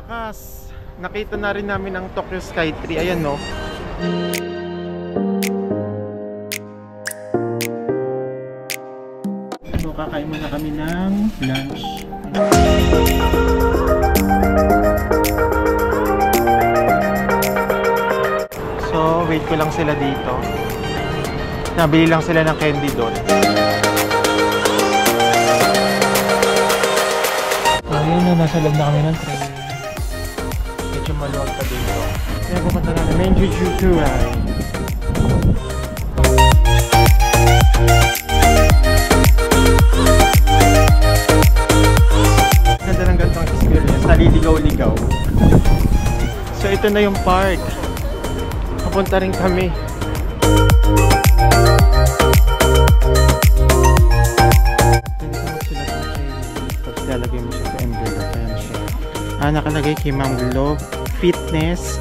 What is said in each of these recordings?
wakas, nakita na rin namin ang Tokyo Skytree. Ayan, no? So, kakain muna kami ng lunch. So, wait ko lang sila dito. Nabili lang sila ng candy doon. Ayun na, nasa loob na kami ng train. Medyo maluwag pa dito. Kaya pupunta natin Menjujuku ay. Ganda ng gantong experience. Naliligaw-ligaw. So ito na yung park. Papunta rin kami. Lalagay mo siya sa envelope. Ayan siya. Nakalagay kay Ma'am Glo Fitness.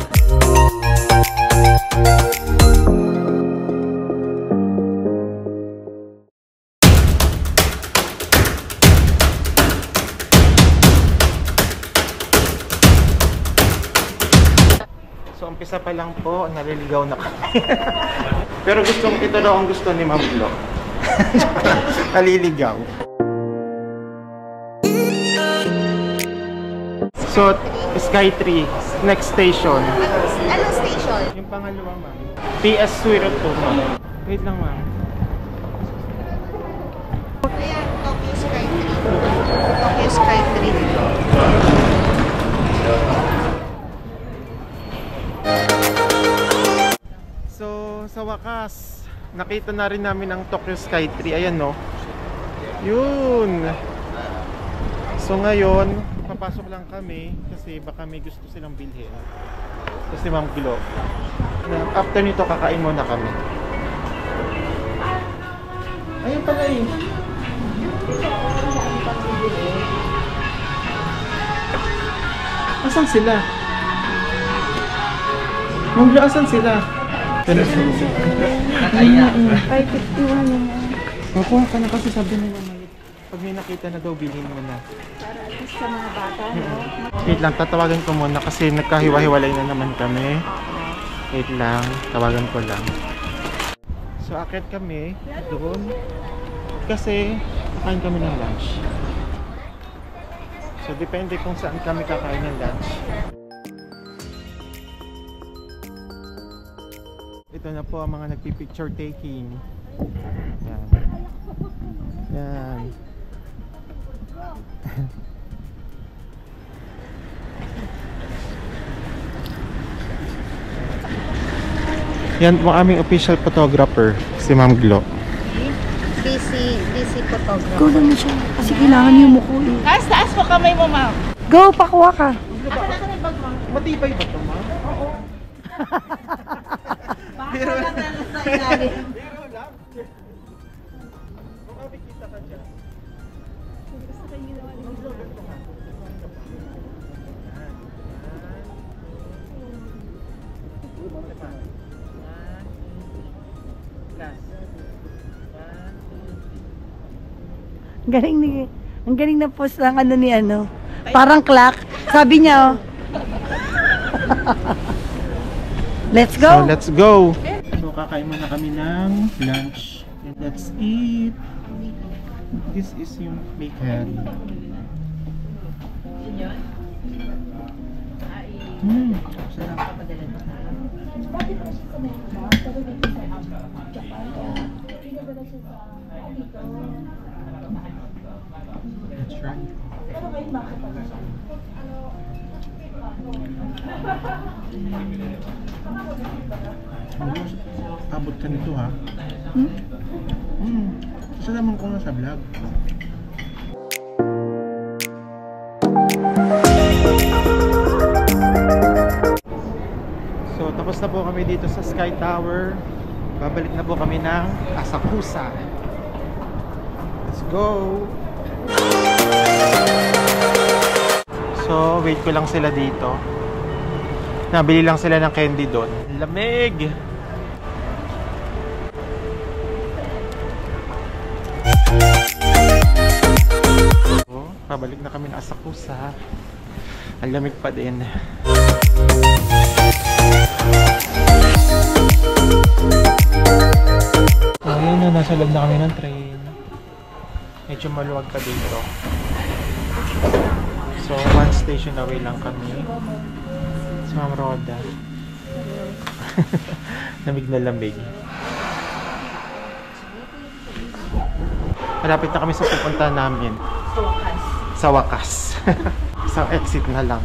So umpisa pa lang po, naliligaw na kami. Pero ito daw ang gusto ni Ma'am Glo. Naliligaw. So, Skytree, next station. Anong station? Yung pangalawa, ma'am. PS Suirot po, ma'am. Wait lang, ma'am. Ayan, Tokyo Skytree. Tokyo Skytree. So, sa wakas, nakita na rin namin ang Tokyo Skytree. Ayan, no? Yun! So, ngayon, papasok lang kami kasi baka may gusto silang bilhin. Kasi Ma'am Glo. After nito, kakain muna kami. Ayun pala eh. Asan sila? Ma'am Glo, asan sila? Ayan. 551 naman. Makuha ka na kasi sabi nila pag may nakita na daw, bilhin mo na. Para at least sa mga bata, no? Wait lang, tatawagan ko muna kasi nagkahiwa-hiwalay na naman kami. Wait lang, tawagan ko lang. So, akit kami doon kasi kakain kami ng lunch. So, depende kung saan kami kakain ng lunch. Ito na po ang mga nagpipicture taking. Yan. Yan. Yan po aming official photographer, si Ma'am Glo. Busy photographer. Go naman siya. Kasi kailangan niyo mo ko eh. Taas po kamay mo, ma'am. Go, pakuha ka. Matibay ba ito, Ma'am? Oo. Baka lang sa ilalim. Biro lang. Kung makikita ka dyan. Ang galing na post ng ano ni ano. Parang clock. Sabi niya, oh. Let's go. So, let's go. So, kakain muna kami ng lunch. And let's eat. This is yung bacon. Sarap. Let's try. Abot ka nito, ha? Isa naman ko na sa vlog. So, tapos na po kami dito sa Sky Tower. Babalik na po kami ng Asakusa. Let's go! So, wait ko lang sila dito. Nabili lang sila ng candy doon. Lamig! Pabalik na kami ng Asakusa. Ang lamig pa din. Ayun na, nasa loob na kami ng train. Medyo maluwag pa dito. So, one station away lang kami. Sa Ma'am Roda. Lamig na lamig. Malapit na kami sa pupunta namin. Sa wakas. Isang exit na lang.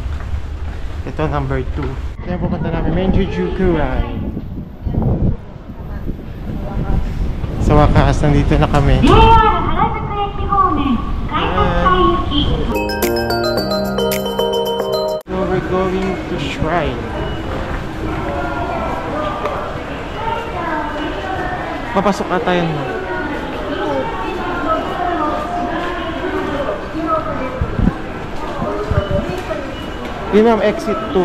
Ito number 2. Kaya pupunta namin Menjujukurai. Sa wakas, nandito na kami. So we're going to Shrine. Papasok na tayo na. Yun ma'am, exit 2.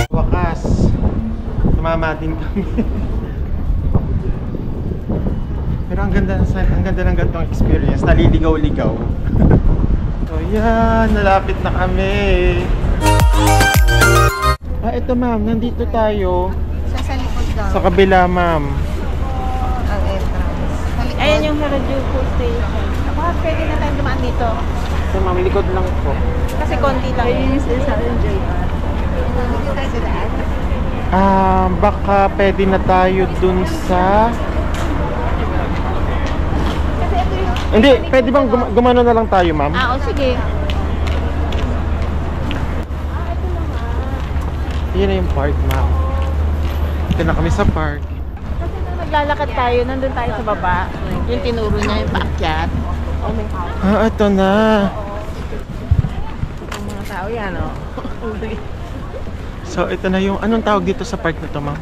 Wakas, tumama din kami. Pero ang ganda ng gantong experience, naliligaw-ligaw. So yan, nalapit na kami. Ito ma'am, nandito tayo. Sa likod daw. Sa kabila ma'am. Ang entrance. Ayan yung Harajuku Station. Bakit pwede na tayo dumaan dito? So ma'am, likod lang po. Kasi konti lang. Ayun yung sa JR. Hindi tayo sa daan. Baka pwede na tayo dun sa... Kasi ito yung... Hindi, pwede bang gumano na lang tayo ma'am? O sige. Yun na yung park ma'am. Ito na kami sa park. Kasi nung naglalakad tayo, nandun tayo sa baba. Yung tinuro niya yung paakyat. Ito na. Ang mga tao yan, So, ito na yung... Anong tawag dito sa park na to ma'am?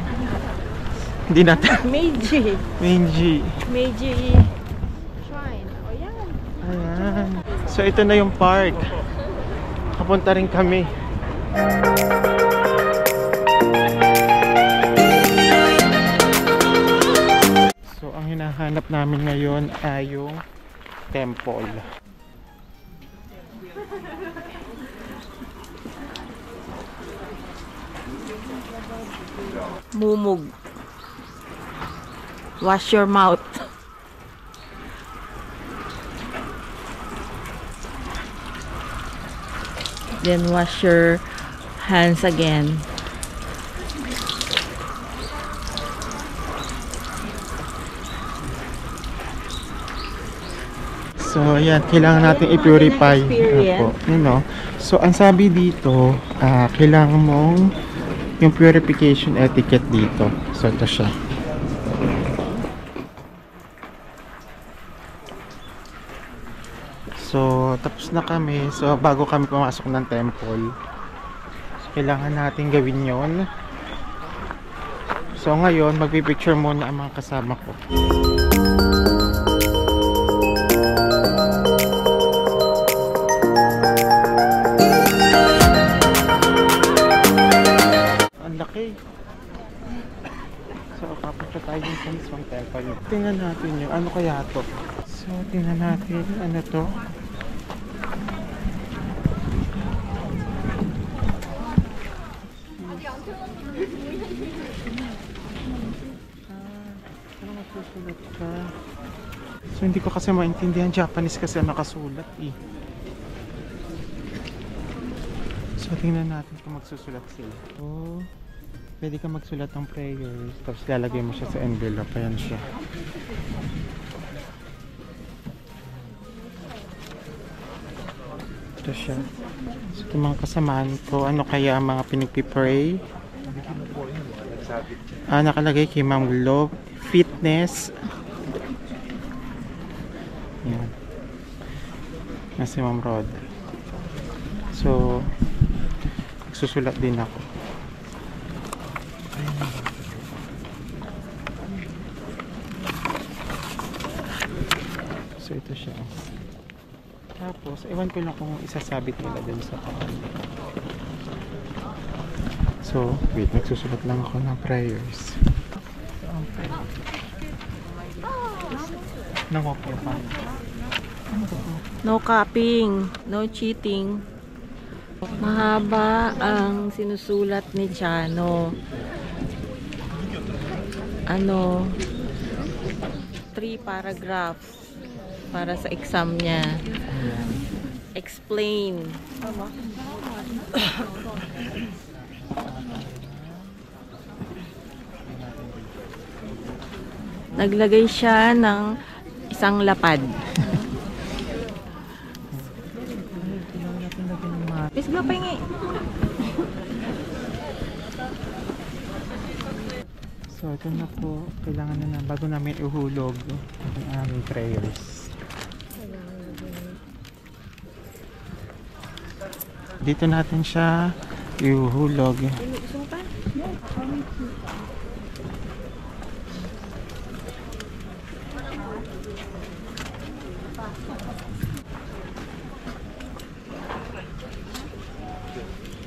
Hindi natin. Meiji. Meiji. Meiji Shrine. O yan. Ayan. So, ito na yung park. Kapunta rin kami. So, ang hinahanap namin ngayon ay yung temple. Mumug. Wash your mouth. Then wash your hands again. So, ayan, kailangan natin i-purify. Experience. You know? So, ang sabi dito, kailangan mong yung purification etiquette dito. So, ito siya. So, tapos na kami. So, bago kami pumasok ng temple, kailangan natin gawin yon. So, ngayon, magpipicture muna ang mga kasama ko. So, papunta tayo yung sa mismong temple. Tingnan natin yung ano kaya to. So, tingnan natin ano to. Magsusulat ka. So, hindi ko kasi maintindihan Japanese kasi nakasulat eh. So, tingnan natin kung magsusulat sila. Oh. Pwede ka magsulat ng prayers, tapos lalagay mo siya sa envelope. Ayan siya. Ito siya. So, itong mga kasamaan ko, ano kaya ang mga pinagpipray? Nakalagay kay Ma'am Globe, fitness. Ayan. Si Ma'am Rod. So, susulat din ako. So ito siya. Tapos, ewan ko lang kung isasabit nila dun sa paan. So So, wait, nagsusulat lang ako ng prayers. Nangokyo pa. No copying, no cheating. Mahaba ang sinusulat ni Chano. 3 paragraphs para sa exam niya. Explain. Naglagay siya ng isang lapad. Bisga pa nga. So, ito na po. Kailangan na bago namin ihulog ang aming prayers. Dito natin siya ihulog.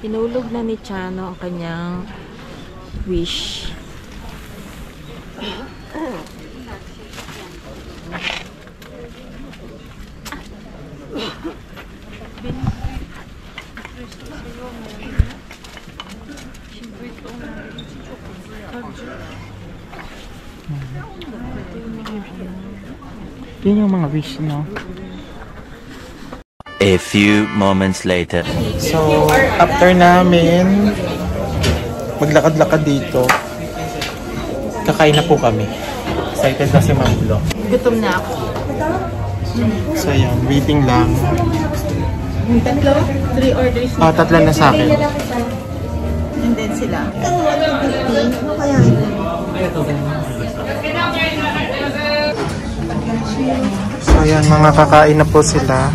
Hinulog na ni Chano ang kanyang wish. Yun yung mga wish, no? A few moments later. So, after namin maglakad-lakad dito, kakain na po kami. Excited na si Ma'am Blo. Gutom na ako. So, yan. Waiting lang. Tatlo? 3 orders na. Tatlo na sa akin. And then sila. Ano kaya? So, yan. Mga kakain na po sila.